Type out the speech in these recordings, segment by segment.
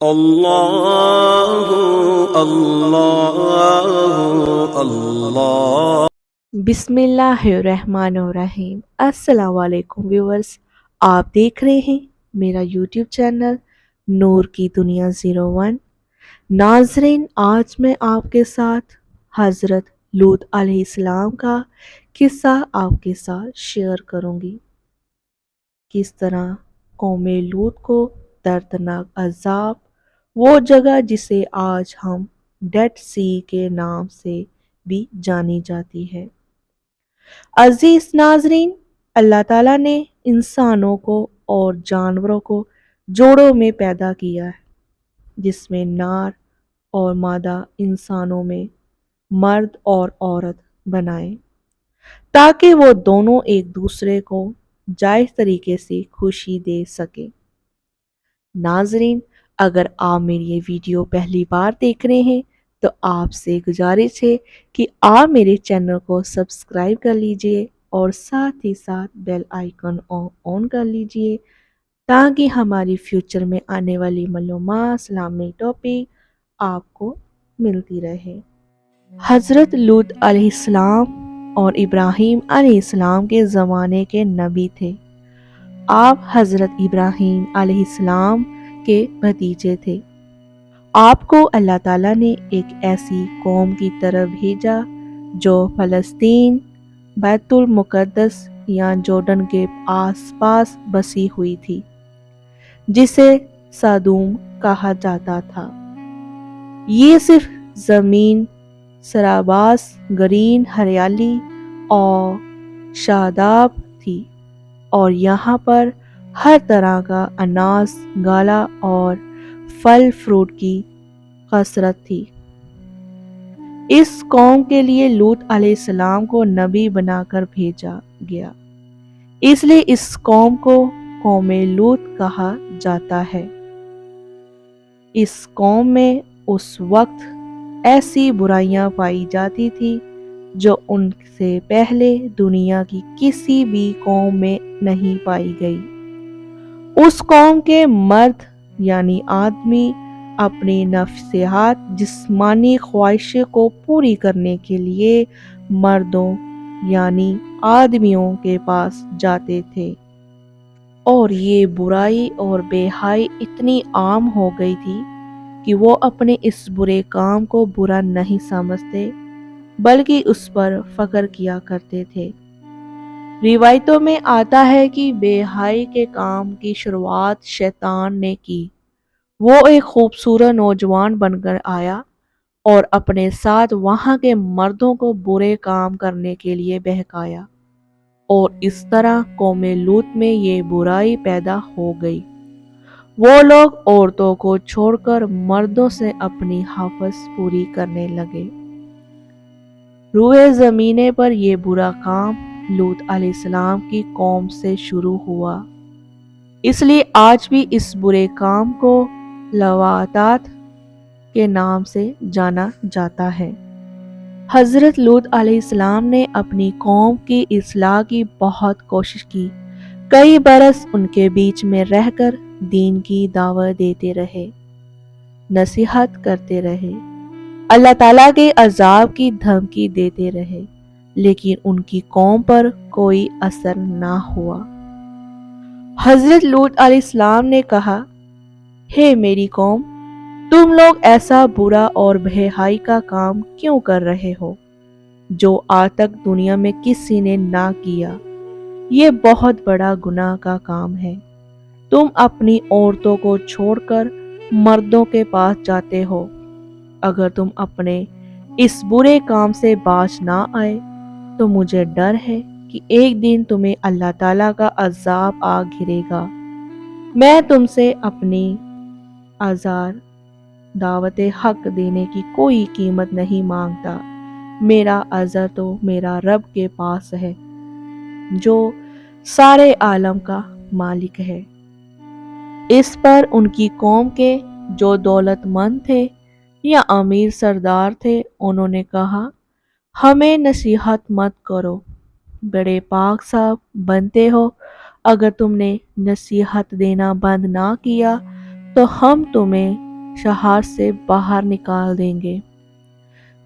اللہ اللہ اللہ۔ بسم اللہ الرحمن الرحیم۔ السلام علیکم ویورز، آپ دیکھ رہے ہیں میرا یوٹیوب چینل نور کی دنیا 01۔ ناظرین، آج میں آپ کے ساتھ حضرت لوط علیہ السلام کا قصہ آپ کے ساتھ شیئر کروں گی۔ کس طرح قوم لوط کو دردناک عذاب، وہ جگہ جسے آج ہم ڈیڈ سی کے نام سے بھی جانی جاتی ہے۔ عزیز ناظرین، اللہ تعالیٰ نے انسانوں کو اور جانوروں کو جوڑوں میں پیدا کیا ہے، جس میں نر اور مادہ انسانوں میں مرد اور عورت بنائے، تاکہ وہ دونوں ایک دوسرے کو جائز طریقے سے خوشی دے سکے۔ ناظرین، اگر آپ میری یہ ویڈیو پہلی بار دیکھ رہے ہیں تو آپ سے گزارش ہے کہ آپ میرے چینل کو سبسکرائب کر لیجئے اور ساتھ ہی ساتھ بیل آئیکن آن کر لیجئے، تاکہ ہماری فیوچر میں آنے والی معلومات، اسلامی ٹاپک آپ کو ملتی رہے۔ حضرت لوط علیہ السلام اور ابراہیم علیہ السلام کے زمانے کے نبی تھے۔ آپ حضرت ابراہیم علیہ السلام کے بھتیجے تھے۔ آپ کو اللہ تعالیٰ نے ایک ایسی قوم کی طرف بھیجا جو فلسطین، بیت المقدس یا جورڈن کے آس پاس بسی ہوئی تھی، جسے سدوم کہا جاتا تھا۔ یہ صرف زمین سراباز، گرین ہریالی اور شاداب تھی، اور یہاں پر ہر طرح کا اناج، گالا اور پھل فروٹ کی کثرت تھی۔ اس قوم کے لیے لوط علیہ السلام کو نبی بنا کر بھیجا گیا، اس لیے اس قوم کو قوم لوط کہا جاتا ہے۔ اس قوم میں اس وقت ایسی برائیاں پائی جاتی تھی جو ان سے پہلے دنیا کی کسی بھی قوم میں نہیں پائی گئی۔ اس قوم کے مرد یعنی آدمی اپنی نفسیات، جسمانی خواہشیں کو پوری کرنے کے لیے مردوں یعنی آدمیوں کے پاس جاتے تھے، اور یہ برائی اور بے حیائی اتنی عام ہو گئی تھی کہ وہ اپنے اس برے کام کو برا نہیں سمجھتے بلکہ اس پر فخر کیا کرتے تھے۔ روایتوں میں آتا ہے کہ بے حیائی کے کام کی شروعات شیطان نے کی۔ وہ ایک خوبصورت نوجوان بن کر آیا اور اپنے ساتھ وہاں کے مردوں کو برے کام کرنے کے لیے بہکایا، اور اس طرح قوم لوط میں یہ برائی پیدا ہو گئی۔ وہ لوگ عورتوں کو چھوڑ کر مردوں سے اپنی ہوس پوری کرنے لگے۔ روئے زمینے پر یہ برا کام لوط علیہ السلام کی قوم سے شروع ہوا، اس لیے آج بھی اس برے کام کو لواطات کے نام سے جانا جاتا ہے۔ حضرت لوط علیہ السلام نے اپنی قوم کی اصلاح کی بہت کوشش کی، کئی برس ان کے بیچ میں رہ کر دین کی دعوت دیتے رہے، نصیحت کرتے رہے، اللہ تعالیٰ کے عذاب کی دھمکی دیتے رہے، لیکن ان کی قوم پر کوئی اثر نہ ہوا۔ حضرت لوط علیہ السلام نے کہا، ہے میری قوم، تم لوگ ایسا برا اور بے حیائی کا کام کیوں کر رہے ہو جو آج تک دنیا میں کسی نے نہ کیا؟ یہ بہت بڑا گناہ کا کام ہے۔ تم اپنی عورتوں کو چھوڑ کر مردوں کے پاس جاتے ہو۔ اگر تم اپنے اس برے کام سے باز نہ آئے تو مجھے ڈر ہے کہ ایک دن تمہیں اللہ تعالیٰ کا عذاب آ گھرے گا۔ میں تم سے اپنی آزار دعوت حق دینے کی کوئی قیمت نہیں مانگتا۔ میرا عذر تو میرا رب کے پاس ہے جو سارے عالم کا مالک ہے۔ اس پر ان کی قوم کے جو دولت مند تھے یا امیر سردار تھے، انہوں نے کہا، ہمیں نصیحت مت کرو، بڑے پاک صاحب بنتے ہو، اگر تم نے نصیحت دینا بند نہ کیا تو ہم تمہیں شہر سے باہر نکال دیں گے۔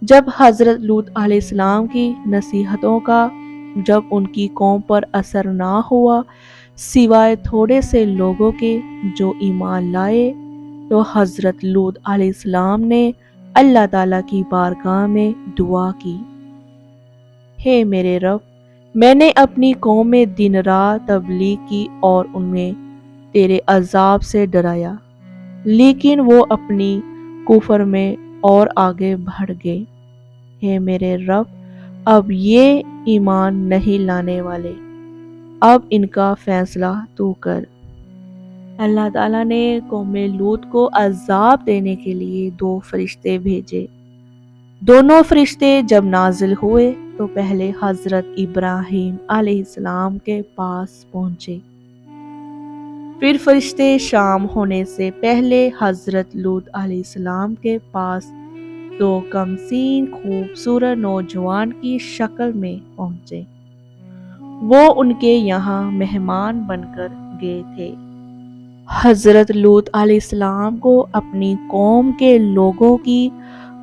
جب حضرت لوط علیہ السلام کی نصیحتوں کا جب ان کی قوم پر اثر نہ ہوا سوائے تھوڑے سے لوگوں کے جو ایمان لائے، تو حضرت لوط علیہ السلام نے اللہ تعالیٰ کی بارگاہ میں دعا کی، ہے میرے رب، میں نے اپنی قوم میں دن رات تبلیغ کی اور انہیں تیرے عذاب سے ڈرایا، لیکن وہ اپنی کفر میں اور آگے بڑھ گئے۔ ہے میرے رب، اب یہ ایمان نہیں لانے والے، اب ان کا فیصلہ تو کر۔ اللہ تعالیٰ نے قوم لوط کو عذاب دینے کے لیے 2 فرشتے بھیجے۔ دونوں فرشتے جب نازل ہوئے تو پہلے حضرت ابراہیم علیہ السلام کے پاس پہنچے، پھر فرشتے شام ہونے سے پہلے حضرت لوط علیہ السلام کے پاس 2 کمسین خوبصورت نوجوان کی شکل میں پہنچے۔ وہ ان کے یہاں مہمان بن کر گئے تھے۔ حضرت لوط علیہ السلام کو اپنی قوم کے لوگوں کی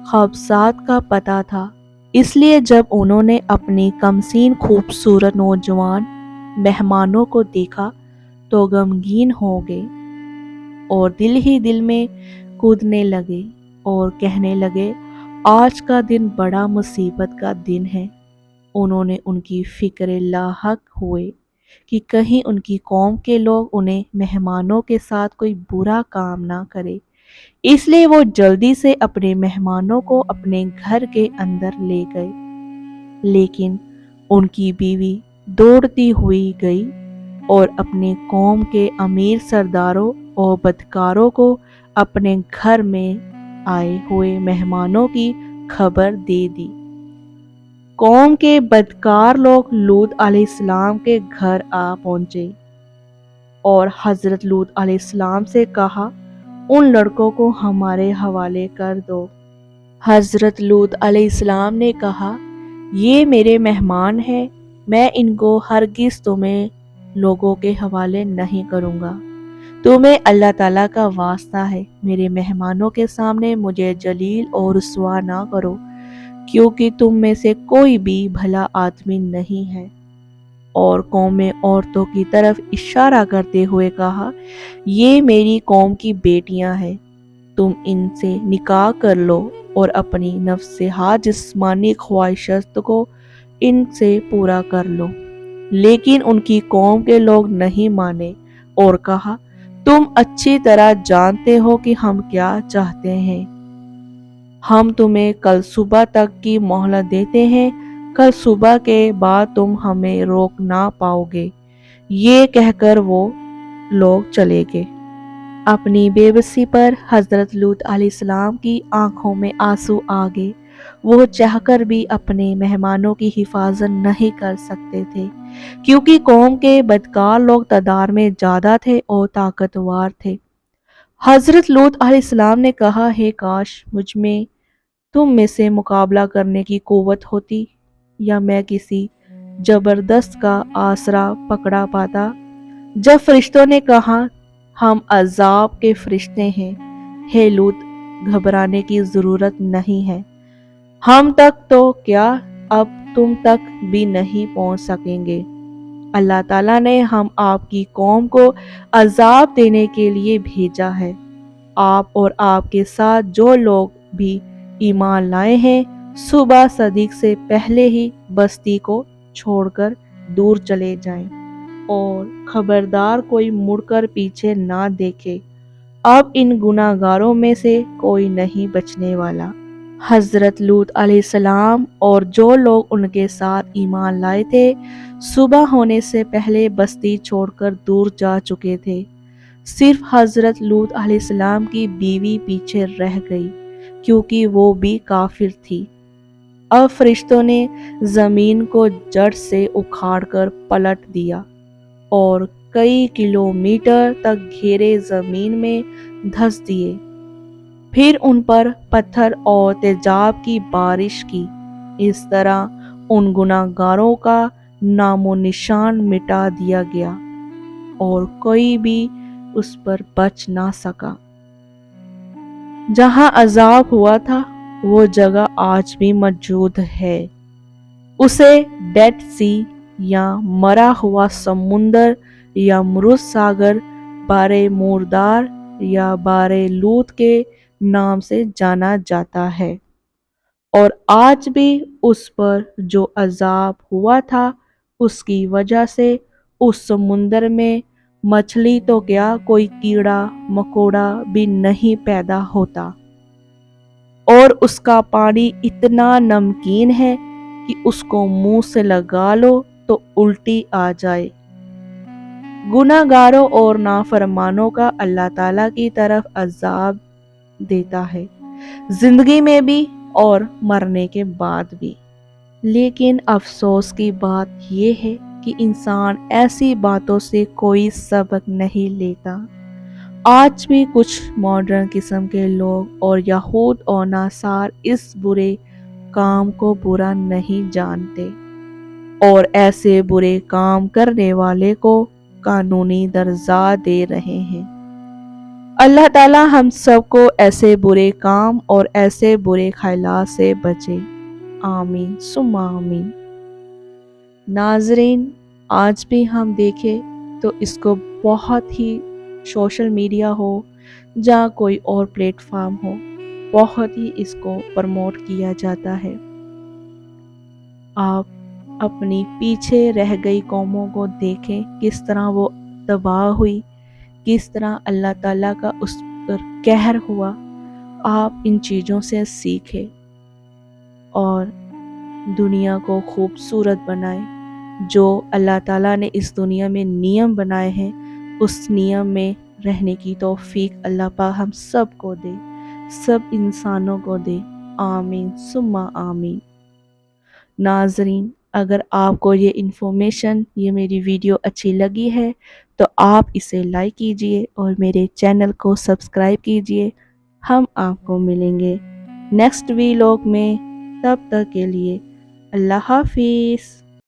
خباثت کا پتہ تھا، اس لیے جب انہوں نے اپنی کمسین خوبصورت نوجوان مہمانوں کو دیکھا تو غمگین ہو گئے اور دل ہی دل میں کودنے لگے اور کہنے لگے، آج کا دن بڑا مصیبت کا دن ہے۔ انہوں نے ان کی فکر لاحق ہوئے کہ کہیں ان کی قوم کے لوگ انہیں مہمانوں کے ساتھ کوئی برا کام نہ کرے، اس لیے وہ جلدی سے اپنے مہمانوں کو اپنے گھر کے اندر لے گئے، لیکن ان کی بیوی دوڑتی ہوئی گئی اور اپنے قوم کے امیر سرداروں اور بدکاروں کو اپنے گھر میں آئے ہوئے مہمانوں کی خبر دے دی۔ قوم کے بدکار لوگ لوط علیہ السلام کے گھر آ پہنچے اور حضرت لوط علیہ السلام سے کہا، ان لڑکوں کو ہمارے حوالے کر دو۔ حضرت لوط علیہ السلام نے کہا، یہ میرے مہمان ہیں، میں ان کو ہرگز تمہیں لوگوں کے حوالے نہیں کروں گا۔ تمہیں اللہ تعالیٰ کا واسطہ ہے، میرے مہمانوں کے سامنے مجھے ذلیل اور رسوا نہ کرو، کیونکہ تم میں سے کوئی بھی بھلا آدمی نہیں ہے۔ اور قوم میں عورتوں کی طرف اشارہ کرتے ہوئے کہا، یہ میری قوم کی بیٹیاں ہیں، تم ان سے نکاح کر لو اور اپنی نفسیات جسمانی خواہشات کو ان سے پورا کر لو۔ لیکن ان کی قوم کے لوگ نہیں مانے اور کہا، تم اچھی طرح جانتے ہو کہ ہم کیا چاہتے ہیں، ہم تمہیں کل صبح تک کی مہلت دیتے ہیں، کل صبح کے بعد تم ہمیں روک نہ پاؤ گے۔ یہ کہہ کر وہ لوگ چلے گئے۔ اپنی بے بسی پر حضرت لوط علیہ السلام کی آنکھوں میں آنسو آ گئے، وہ چاہ کر بھی اپنے مہمانوں کی حفاظت نہیں کر سکتے تھے، کیونکہ قوم کے بدکار لوگ تعداد میں زیادہ تھے اور طاقتور تھے۔ حضرت لوط علیہ السلام نے کہا، ہے کاش مجھ میں تم میں سے مقابلہ کرنے کی قوت ہوتی، یا میں کسی زبردست کا آسرا پکڑا پاتا۔ جب فرشتوں نے کہا، ہم عذاب کے فرشتے ہیں، ہے لوط، گھبرانے کی ضرورت نہیں ہے، ہم تک تو کیا اب تم تک بھی نہیں پہنچ سکیں گے۔ اللہ تعالیٰ نے ہم آپ کی قوم کو عذاب دینے کے لیے بھیجا ہے۔ آپ اور آپ کے ساتھ جو لوگ بھی ایمان لائے ہیں صبح صدیق سے پہلے ہی بستی کو چھوڑ کر دور چلے جائیں، اور خبردار کوئی مڑ کر پیچھے نہ دیکھے، اب ان گناہ گاروں میں سے کوئی نہیں بچنے والا۔ حضرت لوط علیہ السلام اور جو لوگ ان کے ساتھ ایمان لائے تھے صبح ہونے سے پہلے بستی چھوڑ کر دور جا چکے تھے، صرف حضرت لوط علیہ السلام کی بیوی پیچھے رہ گئی، کیونکہ وہ بھی کافر تھی۔ اب فرشتوں نے زمین کو جڑ سے اکھاڑ کر پلٹ دیا اور کئی کلومیٹر تک گہرے زمین میں دھس دیے، پھر ان پر پتھر اور تیزاب کی بارش کی، اس طرح ان گناہ گاروں کا نام و نشان مٹا دیا گیا اور کوئی بھی اس پر بچ نہ سکا۔ جہاں عذاب ہوا تھا وہ جگہ آج بھی موجود ہے۔ اسے ڈیڈ سی یا مرا ہوا سمندر یا مرود ساگر، بارے مردار یا بارے لوت کے نام سے جانا جاتا ہے، اور آج بھی اس پر جو عذاب ہوا تھا اس کی وجہ سے اس سمندر میں مچھلی تو کیا کوئی کیڑا مکوڑا بھی نہیں پیدا ہوتا، اور اس کا پانی اتنا نمکین ہے کہ اس کو منہ سے لگا لو تو الٹی آ جائے۔ گناہ گاروں اور نافرمانوں کا اللہ تعالیٰ کی طرف عذاب دیتا ہے، زندگی میں بھی اور مرنے کے بعد بھی۔ لیکن افسوس کی بات یہ ہے کہ انسان ایسی باتوں سے کوئی سبق نہیں لیتا۔ آج بھی کچھ ماڈرن قسم کے لوگ اور یہود اور نصارا اس برے کام کو برا نہیں جانتے، اور ایسے برے کام کرنے والے کو قانونی درجہ دے رہے ہیں۔ اللہ تعالی ہم سب کو ایسے برے کام اور ایسے برے خیالات سے بچے، آمین ثم آمین۔ ناظرین، آج بھی ہم دیکھیں تو اس کو بہت ہی سوشل میڈیا ہو یا کوئی اور پلیٹ فارم ہو، بہت ہی اس کو پروموٹ کیا جاتا ہے۔ آپ اپنی پیچھے رہ گئی قوموں کو دیکھیں، کس طرح وہ تباہ ہوئی، کس طرح اللہ تعالیٰ کا اس پر قہر ہوا۔ آپ ان چیزوں سے سیکھیں اور دنیا کو خوبصورت بنائیں۔ جو اللہ تعالیٰ نے اس دنیا میں نیم بنائے ہیں، اس نیم میں رہنے کی توفیق اللہ پاک ہم سب کو دے، سب انسانوں کو دے، آمین ثم آمین۔ ناظرین، اگر آپ کو یہ انفارمیشن، یہ میری ویڈیو اچھی لگی ہے تو آپ اسے لائک کیجئے اور میرے چینل کو سبسکرائب کیجئے۔ ہم آپ کو ملیں گے نیکسٹ ویلاگ میں، تب تک کے لیے اللہ حافظ۔